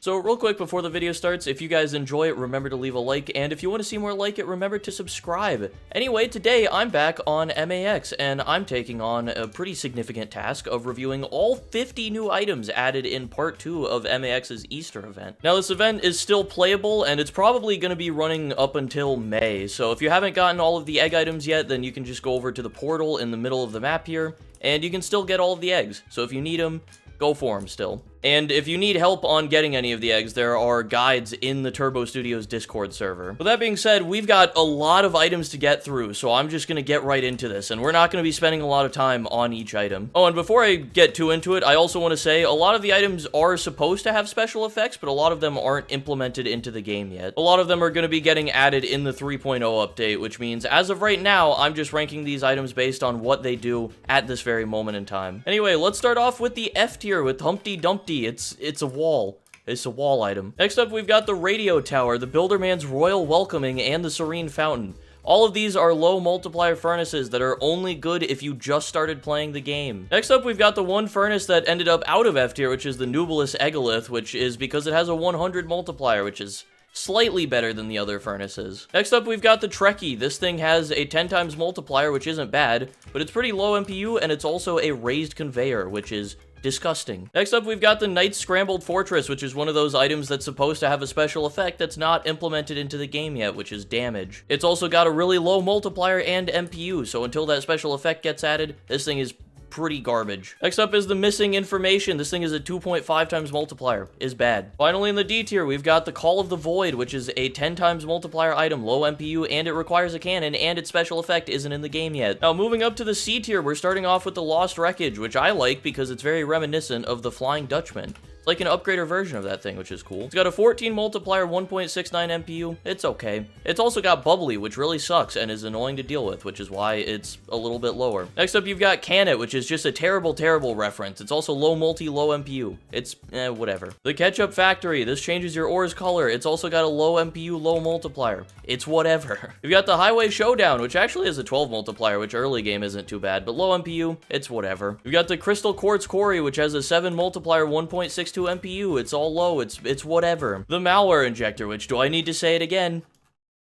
So real quick before the video starts, if you guys enjoy it, remember to leave a like, and if you want to see more like it, remember to subscribe. Anyway, today I'm back on MAX, and I'm taking on a pretty significant task of reviewing all 50 new items added in part 2 of MAX's Easter event. Now this event is still playable, and it's probably going to be running up until May, so if you haven't gotten all of the egg items yet, then you can just go over to the portal in the middle of the map here, and you can still get all of the eggs. So if you need them, go for them still. And if you need help on getting any of the eggs, there are guides in the Turbo Studios Discord server. With that being said, we've got a lot of items to get through, so I'm just going to get right into this, and we're not going to be spending a lot of time on each item. Oh, and before I get too into it, I also want to say a lot of the items are supposed to have special effects, but a lot of them aren't implemented into the game yet. A lot of them are going to be getting added in the 3.0 update, which means as of right now, I'm just ranking these items based on what they do at this very moment in time. Anyway, let's start off with the F tier with Humpty Dumpty. It's a wall. It's a wall item. Next up, we've got the Radio Tower, the Builderman's Royal Welcoming, and the Serene Fountain. All of these are low multiplier furnaces that are only good if you just started playing the game. Next up, we've got the one furnace that ended up out of F tier, which is the Nubilis Egolith, which is because it has a 100 multiplier, which is slightly better than the other furnaces. Next up, we've got the Trekkie. This thing has a 10 times multiplier, which isn't bad, but it's pretty low MPU, and it's also a raised conveyor, which is disgusting. Next up, we've got the Knight's Scrambled Fortress, which is one of those items that's supposed to have a special effect that's not implemented into the game yet, which is damage. It's also got a really low multiplier and MPU, so until that special effect gets added, this thing is pretty garbage. Next up is the Missing Information. This thing is a 2.5 times multiplier. Is bad. Finally, in the D tier, we've got the Call of the Void, which is a 10 times multiplier item, low MPU, and it requires a cannon, and its special effect isn't in the game yet. Now, moving up to the C tier, we're starting off with the Lost Wreckage, which I like because it's very reminiscent of the Flying Dutchman. Like an upgrader version of that thing, which is cool. It's got a 14 multiplier, 1.69 MPU. It's okay. It's also got Bubbly, which really sucks and is annoying to deal with, which is why it's a little bit lower. Next up, you've got Can-It, which is just a terrible, terrible reference. It's also low multi, low MPU. It's, whatever. The Ketchup Factory. This changes your ore's color. It's also got a low MPU, low multiplier. It's whatever. You've got the Highway Showdown, which actually has a 12 multiplier, which early game isn't too bad, but low MPU, it's whatever. You've got the Crystal Quartz Quarry, which has a 7 multiplier, 1.62 MPU. It's all low. It's whatever. The Malware Injector, which, do I need to say it again?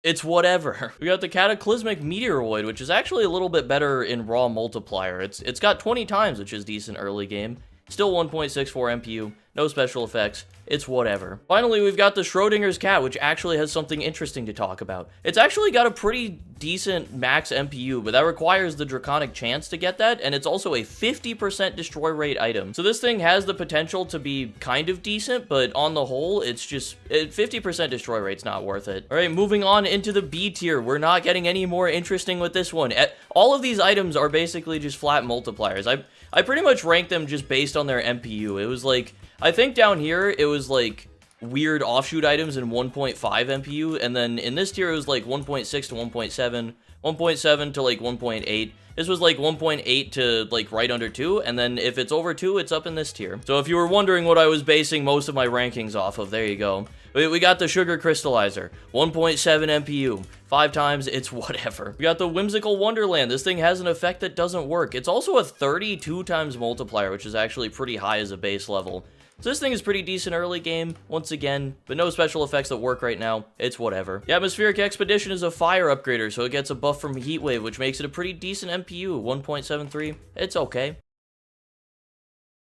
It's whatever. We got the Cataclysmic Meteoroid, which is actually a little bit better in raw multiplier. It's got 20 times, which is decent early game. Still 1.64 MPU, no special effects, it's whatever. Finally, we've got the Schrodinger's Cat, which actually has something interesting to talk about. It's actually got a pretty decent max MPU, but that requires the Draconic Chance to get that, and it's also a 50% destroy rate item. So this thing has the potential to be kind of decent, but on the whole, it's just, 50% destroy rate's not worth it. All right, moving on into the B tier. We're not getting any more interesting with this one. All of these items are basically just flat multipliers. I pretty much ranked them just based on their MPU. It was like, I think down here, it was like weird offshoot items in 1.5 MPU, and then in this tier, it was like 1.6 to 1.7, 1.7 to like 1.8. This was like 1.8 to like right under 2, and then if it's over 2, it's up in this tier. So if you were wondering what I was basing most of my rankings off of, there you go. We got the Sugar Crystallizer, 1.7 MPU, 5 times, it's whatever. We got the Whimsical Wonderland. This thing has an effect that doesn't work. It's also a 32 times multiplier, which is actually pretty high as a base level. So this thing is pretty decent early game, once again, but no special effects that work right now. It's whatever. The Atmospheric Expedition is a fire upgrader, so it gets a buff from Heatwave, which makes it a pretty decent MPU, 1.73. It's okay.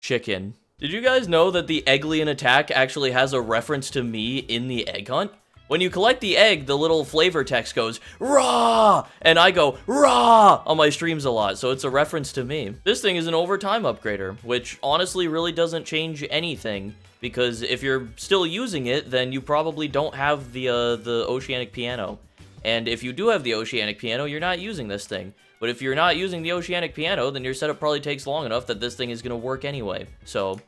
Chicken. Did you guys know that the Egglian attack actually has a reference to me in the Egg Hunt? When you collect the egg, the little flavor text goes, "Raw!" And I go, "Raw!" on my streams a lot, so it's a reference to me. This thing is an overtime upgrader, which honestly really doesn't change anything, because if you're still using it, then you probably don't have the Oceanic Piano. And if you do have the Oceanic Piano, you're not using this thing. But if you're not using the Oceanic Piano, then your setup probably takes long enough that this thing is going to work anyway. So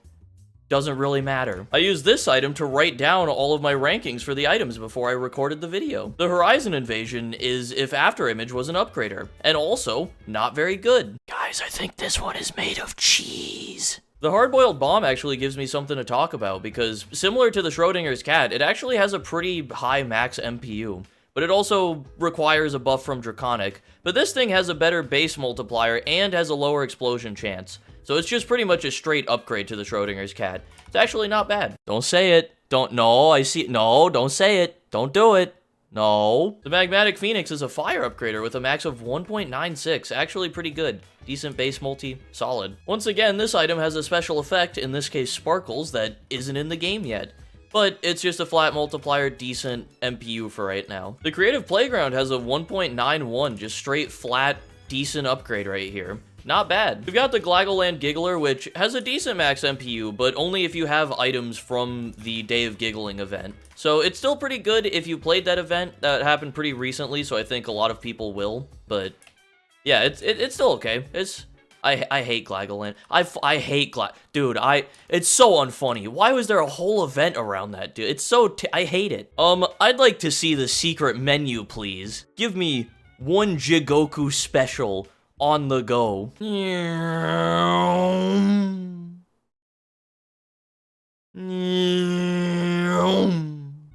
doesn't really matter. I used this item to write down all of my rankings for the items before I recorded the video. The Horizon Invasion is if Afterimage was an upgrader, and also not very good. Guys, I think this one is made of cheese. The Hard-Boiled Bomb actually gives me something to talk about because similar to the Schrodinger's Cat, it actually has a pretty high max MPU. But it also requires a buff from Draconic. But this thing has a better base multiplier and has a lower explosion chance. So it's just pretty much a straight upgrade to the Schrodinger's Cat. It's actually not bad. Don't say it. No, I see. No, don't say it. Don't do it. No. The Magmatic Phoenix is a fire upgrader with a max of 1.96. Actually pretty good. Decent base multi, solid. Once again, this item has a special effect, in this case sparkles, that isn't in the game yet. But it's just a flat multiplier, decent MPU for right now. The Creative Playground has a 1.91, just straight flat, decent upgrade right here. Not bad. We've got the Glagoland Giggler, which has a decent max MPU, but only if you have items from the Day of Giggling event. So it's still pretty good if you played that event. That happened pretty recently, so I think a lot of people will. But yeah, it's still okay. I hate Glagoland. I hate dude. It's so unfunny. Why was there a whole event around that, dude? It's so I hate it. I'd like to see the secret menu, please. Give me one Jigoku special on the go.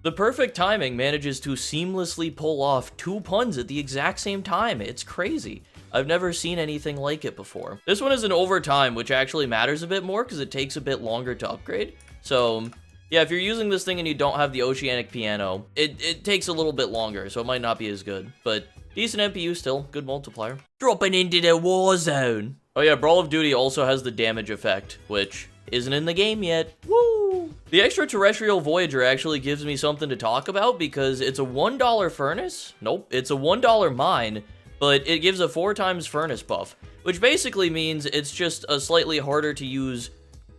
The perfect timing manages to seamlessly pull off 2 puns at the exact same time. It's crazy. I've never seen anything like it before. This one is an overtime, which actually matters a bit more because it takes a bit longer to upgrade. So yeah, if you're using this thing and you don't have the Oceanic Piano, it takes a little bit longer, so it might not be as good. But decent MPU still, good multiplier. Dropping into the war zone. Oh yeah, Brawl of Duty also has the damage effect, which isn't in the game yet. Woo! The Extraterrestrial Voyager actually gives me something to talk about because it's a $1 furnace. Nope, it's a $1 mine, but it gives a 4x furnace buff, which basically means it's just a slightly harder to use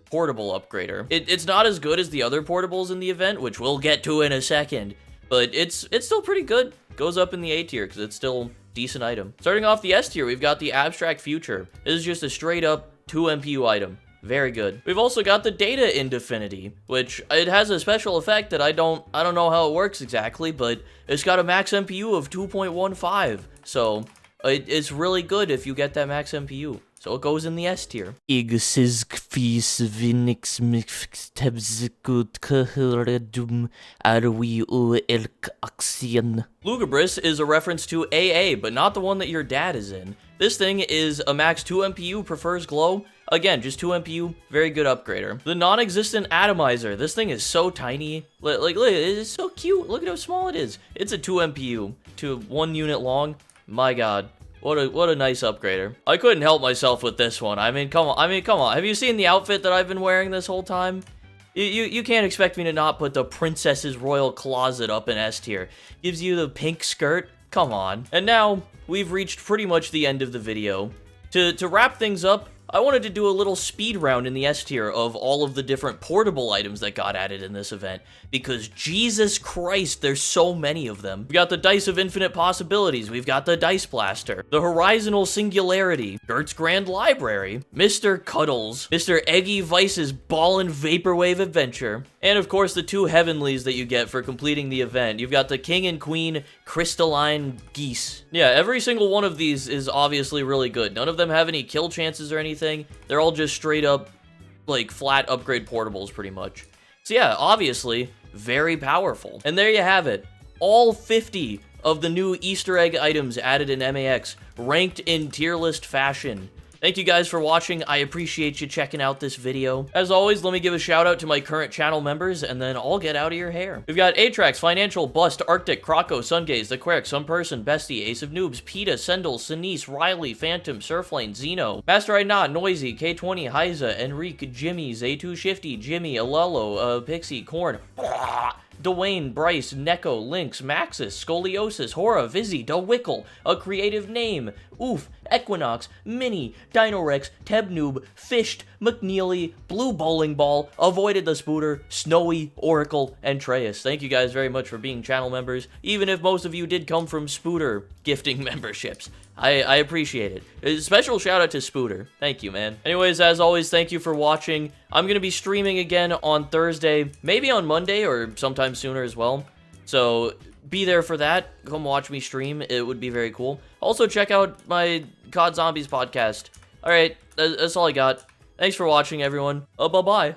portable upgrader. It's not as good as the other portables in the event, which we'll get to in a second, but it's still pretty good. Goes up in the A tier because it's still decent item. Starting off the S tier, we've got the Abstract Future. This is just a straight up 2 MPU item. Very good. We've also got the Data Indefinity, which it has a special effect that I don't know how it works exactly, but it's got a max MPU of 2.15. So it's really good if you get that max MPU. So it goes in the S tier. Lugabris is a reference to AA, but not the one that your dad is in. This thing is a max 2 MPU, prefers glow. Again, just 2 MPU, very good upgrader. The non-existent Atomizer. This thing is so tiny. Like, look, it's so cute. Look at how small it is. It's a 2 MPU to 1 unit long. My god. What a nice upgrader. I couldn't help myself with this one. I mean, come on. Have you seen the outfit that I've been wearing this whole time? You can't expect me to not put the Princess's Royal Closet up in S tier. Gives you the pink skirt. Come on. And now, we've reached pretty much the end of the video. To wrap things up, I wanted to do a little speed round in the S tier of all of the different portable items that got added in this event, because Jesus Christ, there's so many of them. We got the Dice of Infinite Possibilities, we've got the Dice Blaster, the Horizontal Singularity, Gert's Grand Library, Mr. Cuddles, Mr. Eggy Vice's Ball and Vaporwave Adventure, and of course the 2 Heavenlies that you get for completing the event. You've got the King and Queen Crystalline Geese. Yeah, every single one of these is obviously really good. None of them have any kill chances or anything. They're all just straight up, like, flat upgrade portables, pretty much. So yeah, obviously, very powerful. And there you have it. All 50 of the new Easter egg items added in MAX, ranked in tier list fashion. Thank you guys for watching. I appreciate you checking out this video. As always, let me give a shout out to my current channel members, and then I'll get out of your hair. We've got Atrax, Financial, Bust, Arctic, Croco, Sungaze, The Quirk, Some Person, Bestie, Ace of Noobs, Peta, Sendel, Sinise, Riley, Phantom, Surflane, Zeno, Master I Not, Noisy, K20, Hyza, Enrique, Jimmy, Zay2 Shifty, Jimmy, Alelo, Pixie, Corn, Dwayne, Bryce, Neko, Lynx, Maxis, Scoliosis, Hora, Vizzy, DeWickle, A Creative Name, Oof, Equinox, Mini, Dinorex, Tebnoob, Fished, McNeely, Blue Bowling Ball, Avoided the Spooter, Snowy, Oracle, and Treyas. Thank you guys very much for being channel members, even if most of you did come from Spooter gifting memberships. I appreciate it. A special shout out to Spooter. Thank you, man. Anyways, as always, thank you for watching. I'm going to be streaming again on Thursday, maybe on Monday or sometime sooner as well. So be there for that. Come watch me stream. It would be very cool. Also, check out my COD Zombies podcast. All right, that's all I got. Thanks for watching, everyone. Bye-bye.